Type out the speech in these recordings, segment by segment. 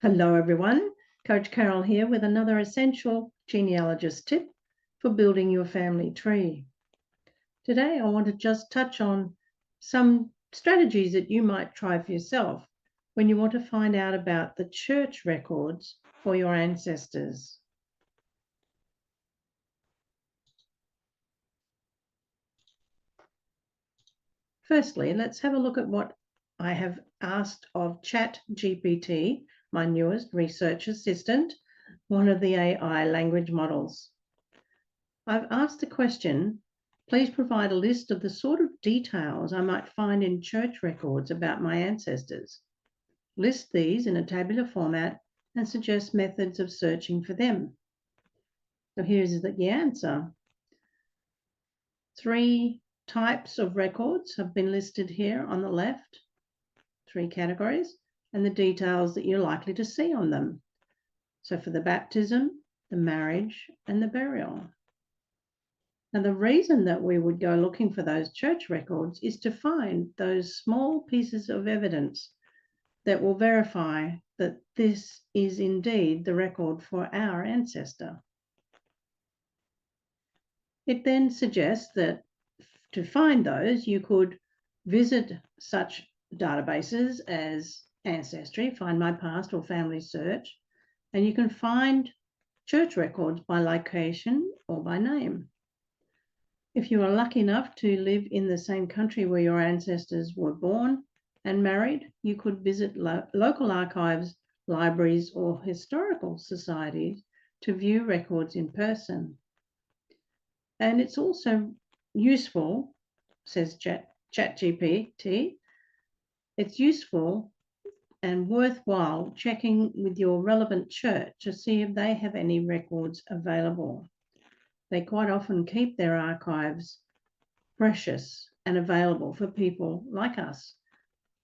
Hello everyone, Coach Carole here with another essential genealogist tip for building your family tree. Today I want to just touch on some strategies that you might try for yourself when you want to find out about the church records for your ancestors. Firstly, let's have a look at what I have asked of ChatGPT, my newest research assistant, one of the AI language models. I've asked the question, please provide a list of the sort of details I might find in church records about my ancestors. List these in a tabular format and suggest methods of searching for them. So here's the answer. 3 types of records have been listed here on the left, 3 categories, and the details that you're likely to see on them. So for the baptism, the marriage, and the burial. Now, the reason that we would go looking for those church records is to find those small pieces of evidence that will verify that this is indeed the record for our ancestor. It then suggests that to find those, you could visit such databases as Ancestry, Find My Past, or Family Search, and you can find church records by location or by name. If you are lucky enough to live in the same country where your ancestors were born and married, you could visit local archives, libraries, or historical societies to view records in person. And it's also useful, says ChatGPT, it's useful and worthwhile checking with your relevant church to see if they have any records available. They quite often keep their archives precious and available for people like us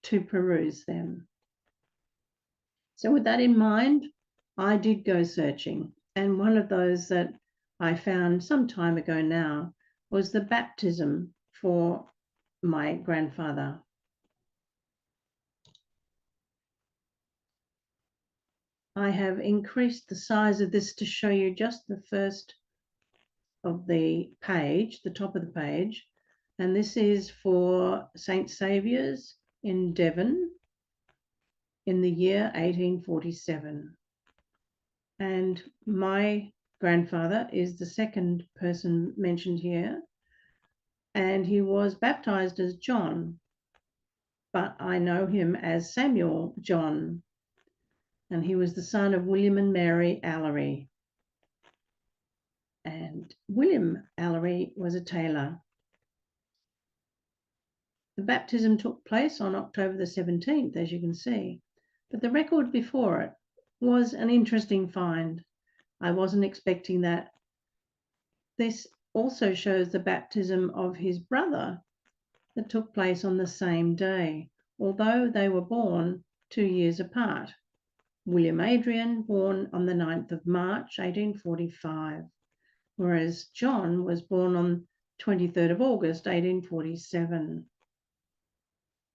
to peruse them. So with that in mind, I did go searching, and one of those that I found some time ago now was the baptism for my grandfather. I have increased the size of this to show you just the first of the page, the top of the page, and this is for St. Saviour's in Devon in the year 1847. And my grandfather is the second person mentioned here, and he was baptized as John, but I know him as Samuel John, and he was the son of William and Mary Allery. And William Allery was a tailor. The baptism took place on October the 17th, as you can see, but the record before it was an interesting find. I wasn't expecting that. This also shows the baptism of his brother that took place on the same day, although they were born 2 years apart. William Adrian, born on the 9th of March, 1845. Whereas John was born on 23rd of August, 1847.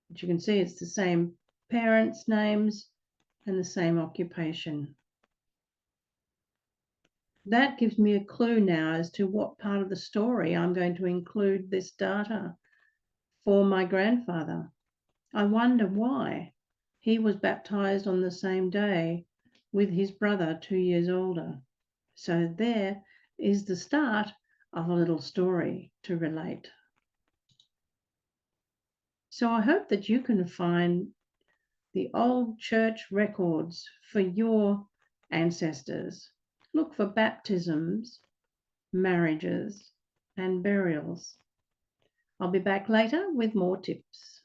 But you can see it's the same parents' names and the same occupation. That gives me a clue now as to what part of the story I'm going to include this data for my grandfather. I wonder why he was baptized on the same day with his brother 2 years older. So there is the start of a little story to relate. So I hope that you can find the old church records for your ancestors. Look for baptisms, marriages, and burials. I'll be back later with more tips.